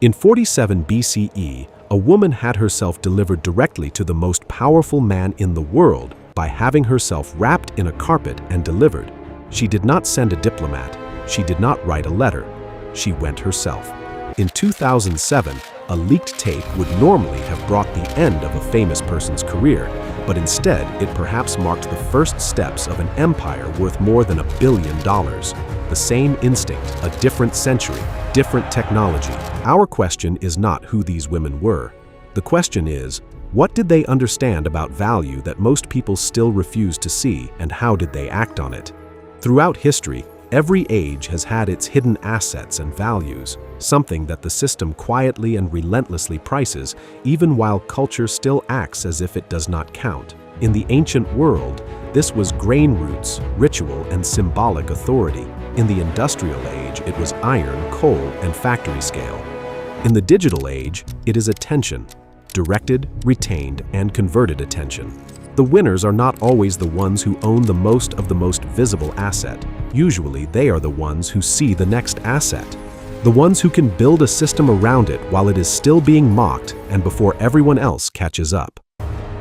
In 47 BCE, a woman had herself delivered directly to the most powerful man in the world by having herself wrapped in a carpet and delivered. She did not send a diplomat. She did not write a letter. She went herself. In 2007, a leaked tape would normally have brought the end of a famous person's career, but instead it perhaps marked the first steps of an empire worth more than $1 billion. The same instinct, a different century, different technology. Our question is not who these women were. The question is, what did they understand about value that most people still refuse to see, and how did they act on it? Throughout history, every age has had its hidden assets and values, something that the system quietly and relentlessly prices, even while culture still acts as if it does not count. In the ancient world, this was grain roots, ritual, and symbolic authority. In the industrial age, it was iron, coal, and factory scale. In the digital age, it is attention, directed, retained, and converted attention. The winners are not always the ones who own the most of the most visible asset. Usually, they are the ones who see the next asset. The ones who can build a system around it while it is still being mocked and before everyone else catches up.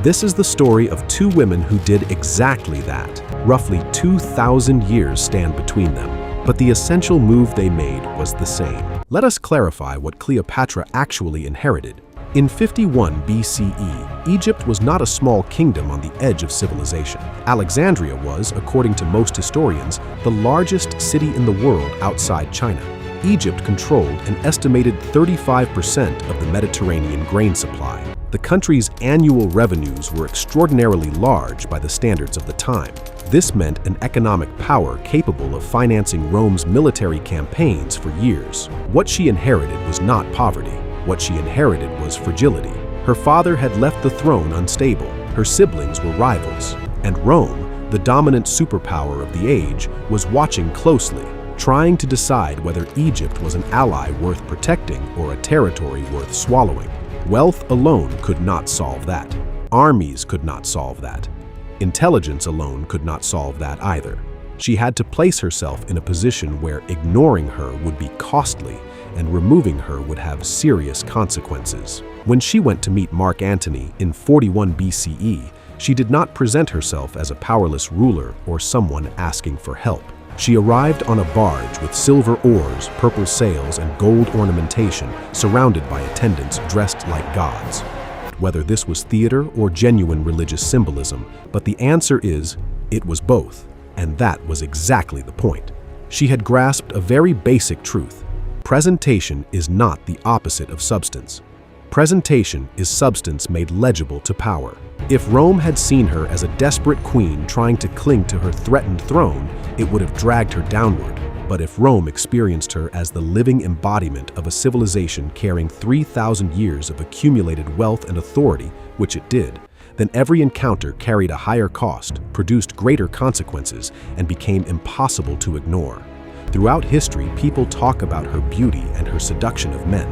This is the story of two women who did exactly that. Roughly 2,000 years stand between them, but the essential move they made was the same. Let us clarify what Cleopatra actually inherited. In 51 BCE, Egypt was not a small kingdom on the edge of civilization. Alexandria was, according to most historians, the largest city in the world outside China. Egypt controlled an estimated 35% of the Mediterranean grain supply. The country's annual revenues were extraordinarily large by the standards of the time. This meant an economic power capable of financing Rome's military campaigns for years. What she inherited was not poverty. What she inherited was fragility. Her father had left the throne unstable. Her siblings were rivals. And Rome, the dominant superpower of the age, was watching closely, trying to decide whether Egypt was an ally worth protecting or a territory worth swallowing. Wealth alone could not solve that. Armies could not solve that. Intelligence alone could not solve that either. She had to place herself in a position where ignoring her would be costly and removing her would have serious consequences. When she went to meet Mark Antony in 41 BCE, she did not present herself as a powerless ruler or someone asking for help. She arrived on a barge with silver oars, purple sails, and gold ornamentation, surrounded by attendants dressed like gods. Whether this was theater or genuine religious symbolism, but the answer is, it was both. And that was exactly the point. She had grasped a very basic truth. Presentation is not the opposite of substance. Presentation is substance made legible to power. If Rome had seen her as a desperate queen trying to cling to her threatened throne, it would have dragged her downward. But if Rome experienced her as the living embodiment of a civilization carrying 3,000 years of accumulated wealth and authority, which it did, then every encounter carried a higher cost, produced greater consequences, and became impossible to ignore. Throughout history, people talk about her beauty and her seduction of men,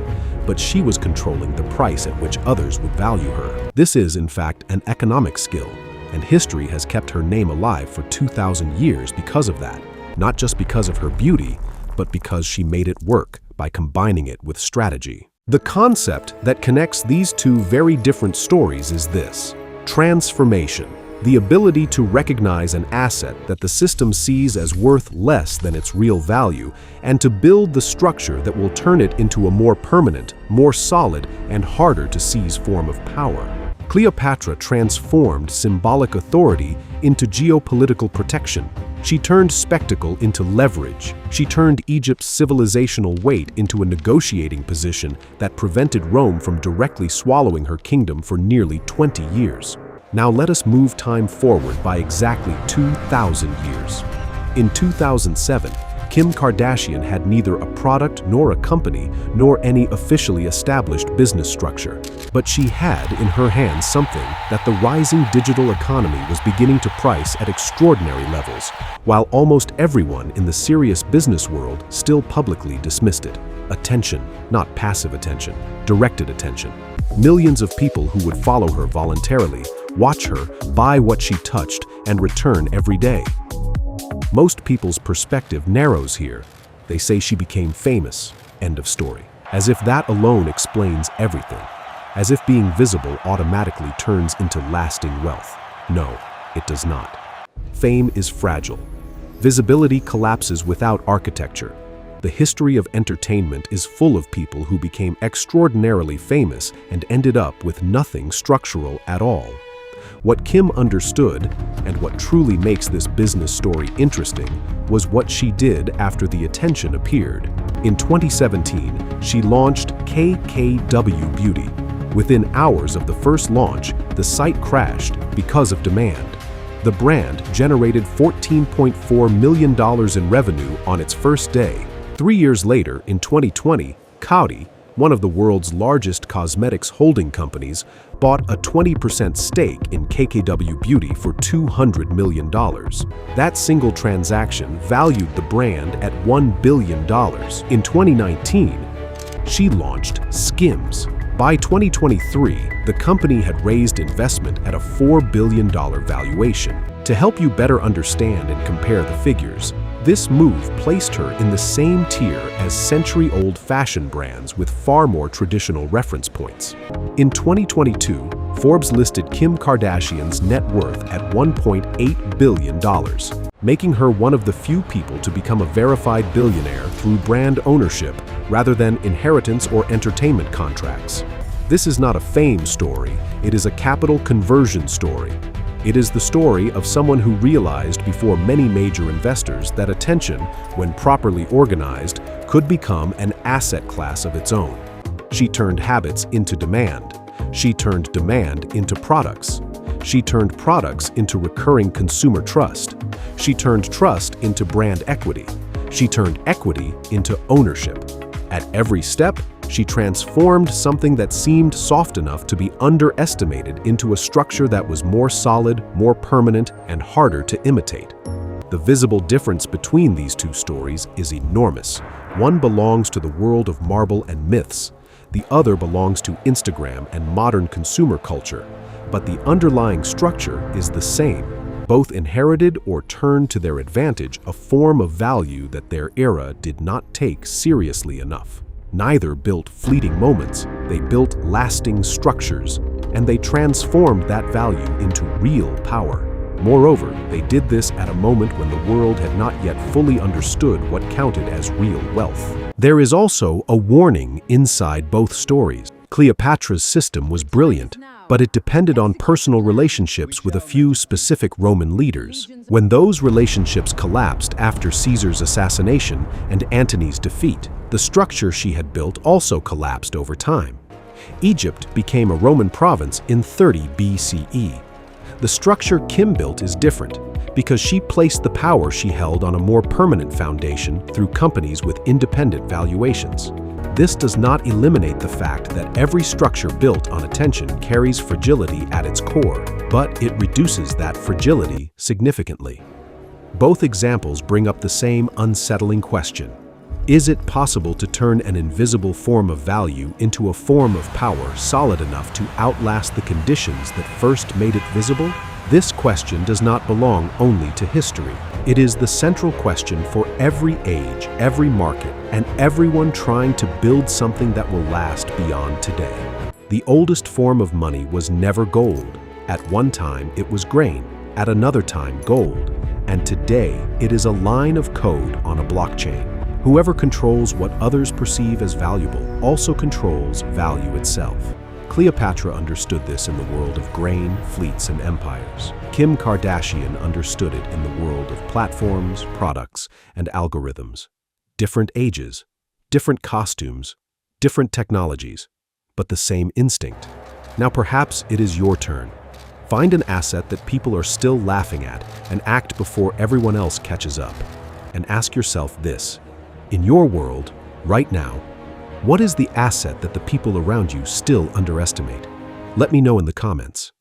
but she was controlling the price at which others would value her. This is, in fact, an economic skill, and history has kept her name alive for 2,000 years because of that. Not just because of her beauty, but because she made it work by combining it with strategy. The concept that connects these two very different stories is this: transformation. The ability to recognize an asset that the system sees as worth less than its real value, and to build the structure that will turn it into a more permanent, more solid, and harder to seize form of power. Cleopatra transformed symbolic authority into geopolitical protection. She turned spectacle into leverage. She turned Egypt's civilizational weight into a negotiating position that prevented Rome from directly swallowing her kingdom for nearly 20 years. Now let us move time forward by exactly 2,000 years. In 2007, Kim Kardashian had neither a product nor a company nor any officially established business structure. But she had in her hands something that the rising digital economy was beginning to price at extraordinary levels, while almost everyone in the serious business world still publicly dismissed it. Attention, not passive attention, directed attention. Millions of people who would follow her voluntarily, watch her, buy what she touched, and return every day. Most people's perspective narrows here. They say she became famous. End of story. As if that alone explains everything. As if being visible automatically turns into lasting wealth. No, it does not. Fame is fragile. Visibility collapses without architecture. The history of entertainment is full of people who became extraordinarily famous and ended up with nothing structural at all. What Kim understood, and what truly makes this business story interesting, was what she did after the attention appeared. In 2017, she launched KKW Beauty. Within hours of the first launch, the site crashed because of demand. The brand generated $14.4 million in revenue on its first day. 3 years later, in 2020, KKW, one of the world's largest cosmetics holding companies, bought a 20% stake in KKW Beauty for $200 million. That single transaction valued the brand at $1 billion. In 2019, she launched SKIMS. By 2023, the company had raised investment at a $4 billion valuation. To help you better understand and compare the figures, this move placed her in the same tier as century-old fashion brands with far more traditional reference points. In 2022, Forbes listed Kim Kardashian's net worth at $1.8 billion, making her one of the few people to become a verified billionaire through brand ownership rather than inheritance or entertainment contracts. This is not a fame story, it is a capital conversion story. It is the story of someone who realized before many major investors that attention, when properly organized, could become an asset class of its own. She turned habits into demand. She turned demand into products. She turned products into recurring consumer trust. She turned trust into brand equity. She turned equity into ownership. At every step, she transformed something that seemed soft enough to be underestimated into a structure that was more solid, more permanent, and harder to imitate. The visible difference between these two stories is enormous. One belongs to the world of marble and myths. The other belongs to Instagram and modern consumer culture. But the underlying structure is the same. Both inherited or turned to their advantage a form of value that their era did not take seriously enough. Neither built fleeting moments, they built lasting structures, and they transformed that value into real power. Moreover, they did this at a moment when the world had not yet fully understood what counted as real wealth. There is also a warning inside both stories. Cleopatra's system was brilliant, but it depended on personal relationships with a few specific Roman leaders. When those relationships collapsed after Caesar's assassination and Antony's defeat, the structure she had built also collapsed over time. Egypt became a Roman province in 30 BCE. The structure Kim built is different because she placed the power she held on a more permanent foundation through companies with independent valuations. This does not eliminate the fact that every structure built on attention carries fragility at its core, but it reduces that fragility significantly. Both examples bring up the same unsettling question. Is it possible to turn an invisible form of value into a form of power solid enough to outlast the conditions that first made it visible? This question does not belong only to history. It is the central question for every age, every market, and everyone trying to build something that will last beyond today. The oldest form of money was never gold. At one time, it was grain. At another time, gold. And today, it is a line of code on a blockchain. Whoever controls what others perceive as valuable also controls value itself. Cleopatra understood this in the world of grain, fleets, and empires. Kim Kardashian understood it in the world of platforms, products, and algorithms. Different ages, different costumes, different technologies, but the same instinct. Now perhaps it is your turn. Find an asset that people are still laughing at and act before everyone else catches up. And ask yourself this: in your world, right now, what is the asset that the people around you still underestimate? Let me know in the comments.